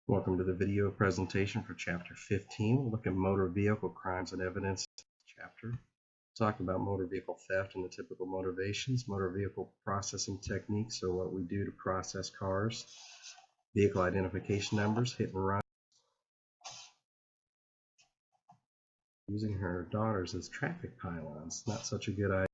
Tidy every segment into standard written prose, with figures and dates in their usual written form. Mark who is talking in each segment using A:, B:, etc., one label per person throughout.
A: Welcome to the video presentation for Chapter 15. We'll look at motor vehicle crimes and evidence chapter. Talk about motor vehicle theft and the typical motivations, motor vehicle processing techniques, so what we do to process cars, vehicle identification numbers, hit and run, using her daughters as traffic pylons. Not such a good idea.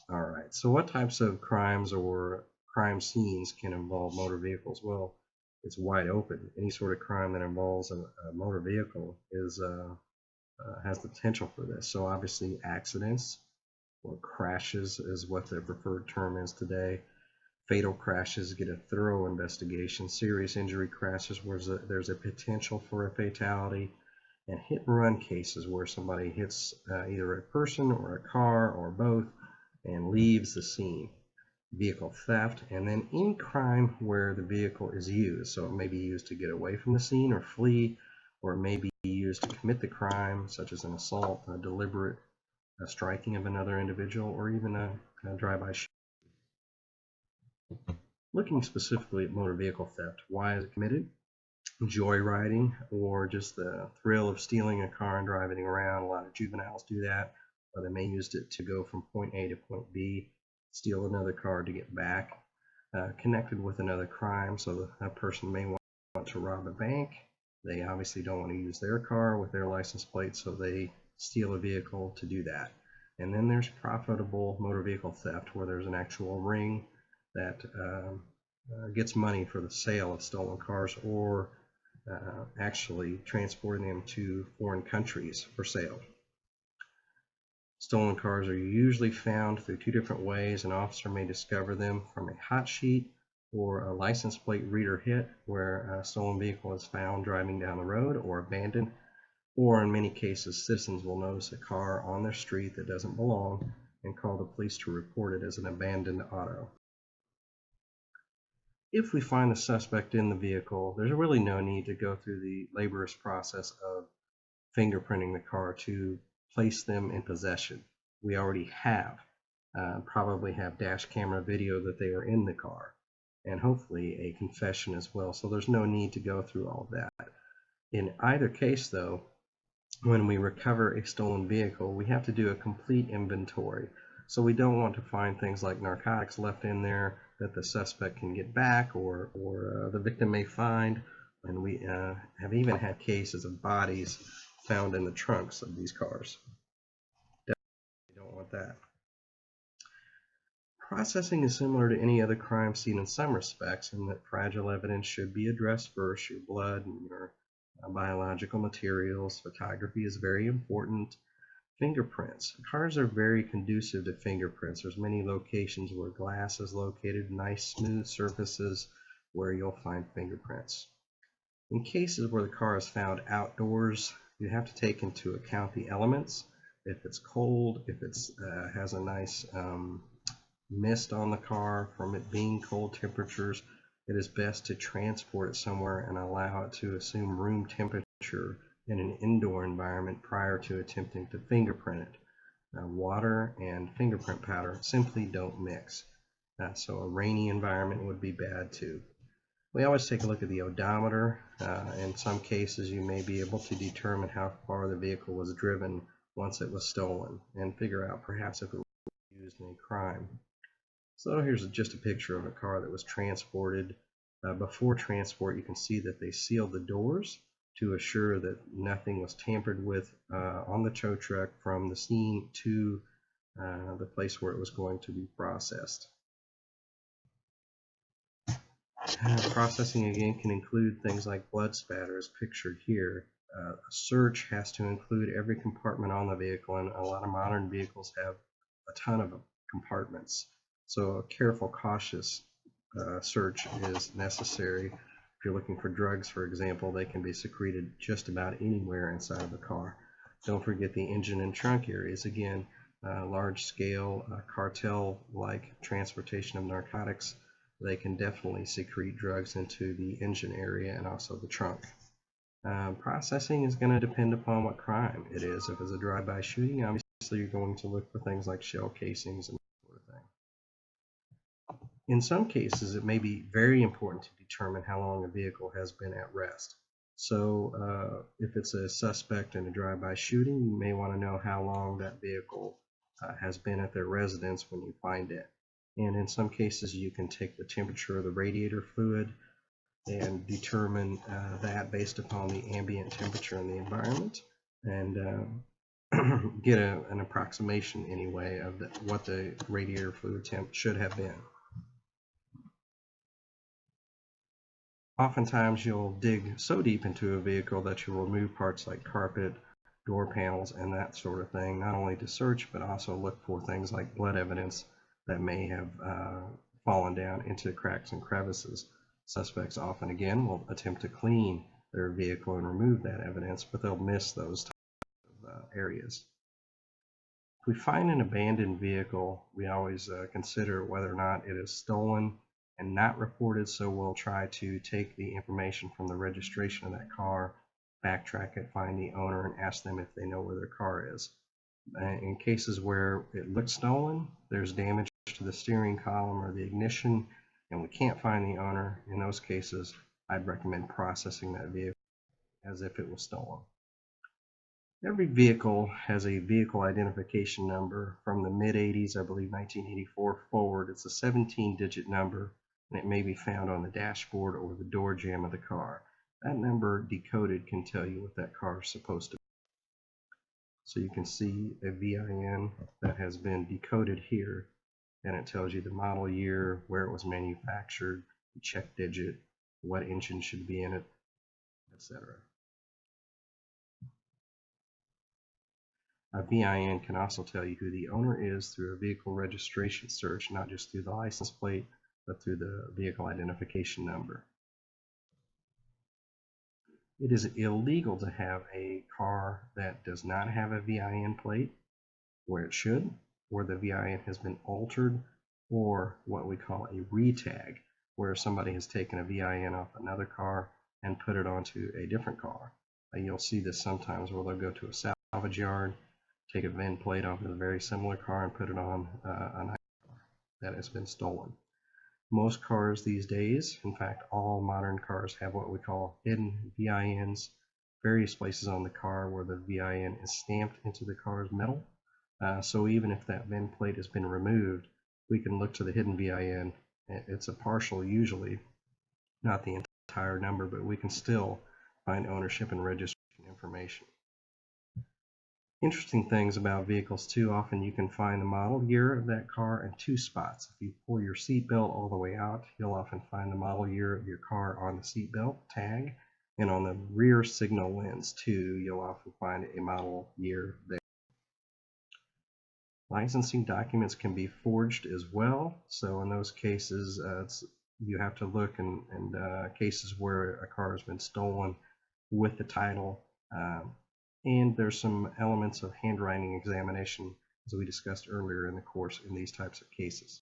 A: All right, so what types of crimes or crime scenes can involve motor vehicles? Well, it's wide open. Any sort of crime that involves a motor vehicle has the potential for this. So obviously accidents or crashes is what the preferred term is today. Fatal crashes get a thorough investigation. Serious injury crashes where there's a potential for a fatality. And hit and run cases where somebody hits either a person or a car or both and leaves the scene. Vehicle theft, and then any crime where the vehicle is used. So it may be used to get away from the scene or flee, or it may be used to commit the crime, such as an assault, a deliberate striking of another individual, or even a drive-by shooting. Looking specifically at motor vehicle theft, why is it committed? Joyriding, or just the thrill of stealing a car and driving it around. A lot of juveniles do that, or they may use it to go from point A to point B, steal another car to get back. Connected with another crime, so a person may want to rob a bank. They obviously don't want to use their car with their license plate, so they steal a vehicle to do that. And then there's profitable motor vehicle theft, where there's an actual ring that gets money for the sale of stolen cars, or actually transporting them to foreign countries for sale. Stolen cars are usually found through two different ways. An officer may discover them from a hot sheet or a license plate reader hit, where a stolen vehicle is found driving down the road or abandoned, or in many cases citizens will notice a car on their street that doesn't belong and call the police to report it as an abandoned auto. If we find the suspect in the vehicle, there's really no need to go through the laborious process of fingerprinting the car to place them in possession. We already probably have dash camera video that they are in the car, and hopefully a confession as well, so there's no need to go through all of that. In either case though, when we recover a stolen vehicle, we have to do a complete inventory. So we don't want to find things like narcotics left in there that the suspect can get back, or the victim may find. And we have even had cases of bodies found in the trunks of these cars. Definitely don't want that. Processing is similar to any other crime scene in some respects, in that fragile evidence should be addressed first. Your blood and your biological materials. Photography is very important. Fingerprints. Cars are very conducive to fingerprints. There's many locations where glass is located, nice smooth surfaces where you'll find fingerprints. In cases where the car is found outdoors, you have to take into account the elements. If it's cold, if it has a nice mist on the car from it being cold temperatures, it is best to transport it somewhere and allow it to assume room temperature in an indoor environment prior to attempting to fingerprint it. Water and fingerprint powder simply don't mix. So a rainy environment would be bad too. We always take a look at the odometer. In some cases you may be able to determine how far the vehicle was driven once it was stolen and figure out perhaps if it was used in a crime. So here's just a picture of a car that was transported. Before transport, you can see that they sealed the doors to assure that nothing was tampered with on the tow truck from the scene to the place where it was going to be processed. Processing again can include things like blood spatter as pictured here. A search has to include every compartment on the vehicle, and a lot of modern vehicles have a ton of compartments. So a careful, cautious search is necessary. If you're looking for drugs, for example, they can be secreted just about anywhere inside of the car. Don't forget the engine and trunk areas. Again, large-scale cartel-like transportation of narcotics, they can definitely secrete drugs into the engine area and also the trunk. Processing is going to depend upon what crime it is. If it's a drive-by shooting, obviously you're going to look for things like shell casings and that sort of thing. In some cases, it may be very important to determine how long a vehicle has been at rest. So if it's a suspect in a drive-by shooting, you may want to know how long that vehicle has been at their residence when you find it. And in some cases, you can take the temperature of the radiator fluid and determine that based upon the ambient temperature in the environment, and get an approximation anyway of what the radiator fluid temp should have been. Oftentimes you'll dig so deep into a vehicle that you'll remove parts like carpet, door panels, and that sort of thing, not only to search but also look for things like blood evidence that may have fallen down into cracks and crevices. Suspects often, again, will attempt to clean their vehicle and remove that evidence, but they'll miss those types of areas. If we find an abandoned vehicle, we always consider whether or not it is stolen and not reported, so we'll try to take the information from the registration of that car, backtrack it, find the owner, and ask them if they know where their car is. In cases where it looks stolen, there's damage to the steering column or the ignition, and we can't find the owner. In those cases, I'd recommend processing that vehicle as if it was stolen. Every vehicle has a vehicle identification number. From the mid-80s, I believe 1984 forward, it's a 17-digit number, and it may be found on the dashboard or the door jamb of the car. That number decoded can tell you what that car is supposed to be. So you can see a VIN that has been decoded here, and it tells you the model year, where it was manufactured, the check digit, what engine should be in it, etc. A VIN can also tell you who the owner is through a vehicle registration search, not just through the license plate, but through the vehicle identification number. It is illegal to have a car that does not have a VIN plate where it should, or the VIN has been altered, or what we call a retag, where somebody has taken a VIN off another car and put it onto a different car. You'll see this sometimes where they'll go to a salvage yard, take a VIN plate off of a very similar car and put it on an car that has been stolen. Most cars these days, in fact all modern cars, have what we call hidden VINs, various places on the car where the VIN is stamped into the car's metal. So even if that VIN plate has been removed, we can look to the hidden VIN. It's a partial usually, not the entire number, but we can still find ownership and registration information. Interesting things about vehicles too, often you can find the model year of that car in two spots. If you pull your seatbelt all the way out, you'll often find the model year of your car on the seatbelt tag, and on the rear signal lens too, you'll often find a model year there. Licensing documents can be forged as well, so in those cases you have to look in cases where a car has been stolen with the title. And there's some elements of handwriting examination, as we discussed earlier in the course, in these types of cases.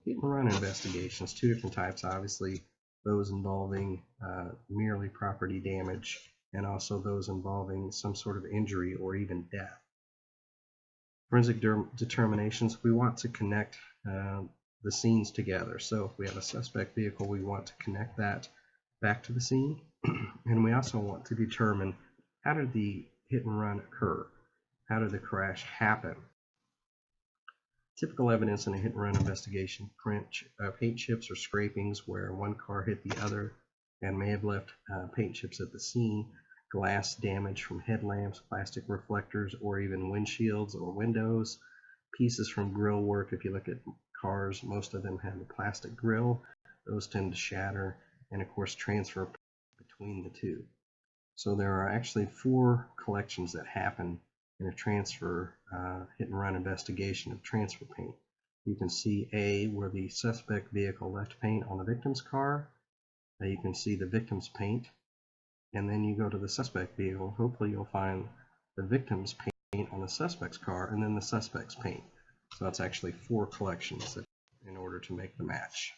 A: Hit and run investigations, two different types, obviously, those involving merely property damage, and also those involving some sort of injury or even death. Forensic determinations, we want to connect the scenes together. So if we have a suspect vehicle, we want to connect that back to the scene. And we also want to determine, how did the hit and run occur? How did the crash happen? Typical evidence in a hit and run investigation: paint chips or scrapings where one car hit the other and may have left paint chips at the scene, glass damage from headlamps, plastic reflectors, or even windshields or windows, pieces from grill work. If you look at cars, most of them have a plastic grill. Those tend to shatter, and of course transfer between the two. So there are actually 4 collections that happen in a transfer hit and run investigation of transfer paint. You can see A, where the suspect vehicle left paint on the victim's car. You can see the victim's paint, and then you go to the suspect vehicle. Hopefully you'll find the victim's paint on the suspect's car, and then the suspect's paint. So that's actually 4 collections in order to make the match.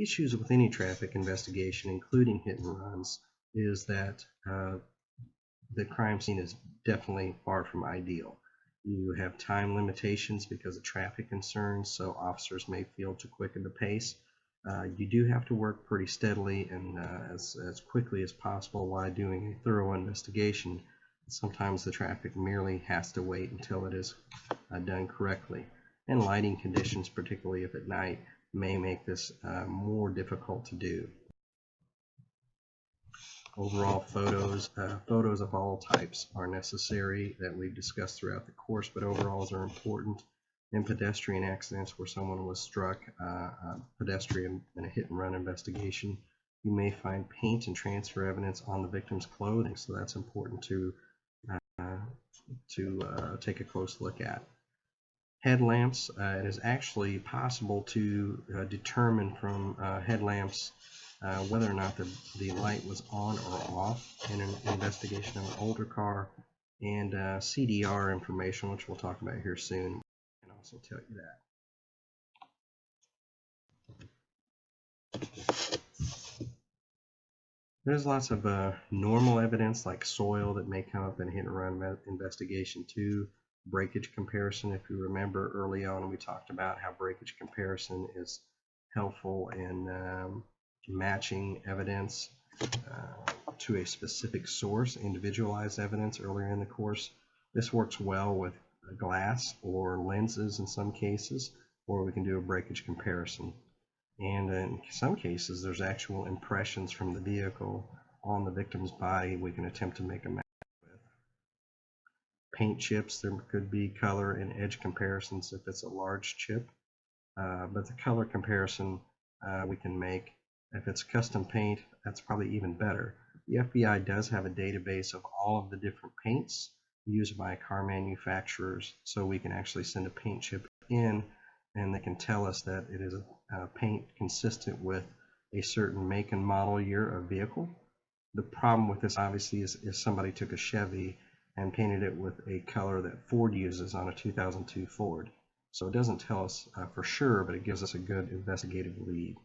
A: Issues with any traffic investigation, including hit and runs, is that the crime scene is definitely far from ideal. You have time limitations because of traffic concerns, so officers may feel to quicken the pace. You do have to work pretty steadily and as quickly as possible while doing a thorough investigation. Sometimes the traffic merely has to wait until it is done correctly. And lighting conditions, particularly if at night, may make this more difficult to do. Overall, photos of all types are necessary that we've discussed throughout the course, but overalls are important. In pedestrian accidents where someone was struck, a pedestrian in a hit and run investigation, you may find paint and transfer evidence on the victim's clothing, so that's important to take a close look at. Headlamps, it is actually possible to determine from headlamps whether or not the light was on or off in an investigation of an older car, and CDR information, which we'll talk about here soon, can also tell you that. There's lots of normal evidence like soil that may come up in a hit and run investigation too. Breakage comparison, if you remember early on we talked about how breakage comparison is helpful in matching evidence to a specific source, individualized evidence earlier in the course. This works well with glass or lenses in some cases, or we can do a breakage comparison. And in some cases, there's actual impressions from the vehicle on the victim's body we can attempt to make a match with. Paint chips, there could be color and edge comparisons if it's a large chip, but the color comparison we can make. If it's custom paint, that's probably even better. The FBI does have a database of all of the different paints used by car manufacturers, so we can actually send a paint chip in and they can tell us that it is a paint consistent with a certain make and model year of vehicle. The problem with this obviously is if somebody took a Chevy and painted it with a color that Ford uses on a 2002 Ford. So it doesn't tell us for sure, but it gives us a good investigative lead.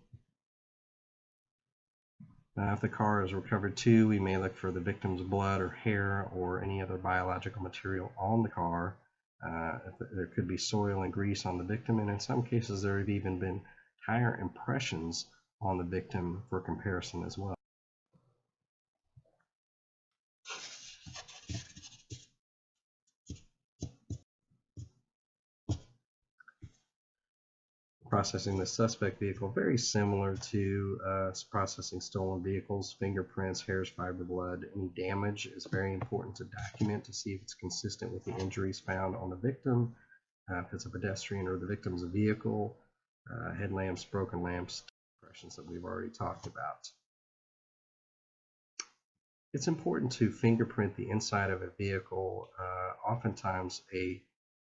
A: If the car is recovered too, we may look for the victim's blood or hair or any other biological material on the car. There could be soil and grease on the victim, and in some cases there have even been tire impressions on the victim for comparison as well. Processing the suspect vehicle, very similar to processing stolen vehicles. Fingerprints, hairs, fiber blood, any damage is very important to document to see if it's consistent with the injuries found on the victim. If it's a pedestrian or the victim's vehicle, headlamps, broken lamps, impressions that we've already talked about. It's important to fingerprint the inside of a vehicle. Oftentimes a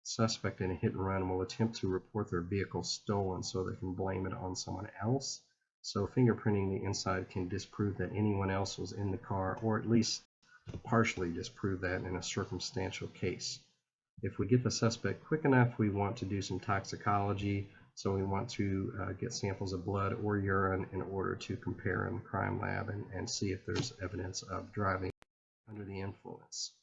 A: suspect in a hit and run will attempt to report their vehicle stolen so they can blame it on someone else. So fingerprinting the inside can disprove that anyone else was in the car, or at least partially disprove that in a circumstantial case. If we get the suspect quick enough, we want to do some toxicology. So we want to get samples of blood or urine in order to compare in the crime lab and see if there's evidence of driving under the influence.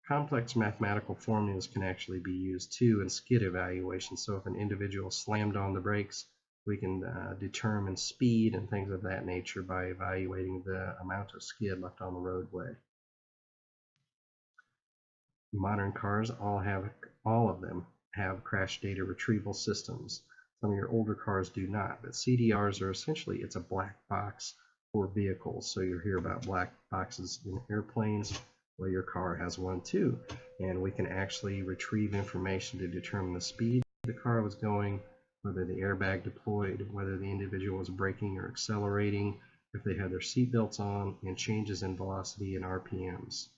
A: Complex mathematical formulas can actually be used too in skid evaluation. So if an individual slammed on the brakes, we can determine speed and things of that nature by evaluating the amount of skid left on the roadway. Modern cars, all of them have crash data retrieval systems. Some of your older cars do not, but CDRs are essentially, it's a black box for vehicles. So you'll hear about black boxes in airplanes. Well, your car has one too, and we can actually retrieve information to determine the speed the car was going, whether the airbag deployed, whether the individual was braking or accelerating, if they had their seat belts on, and changes in velocity and RPMs.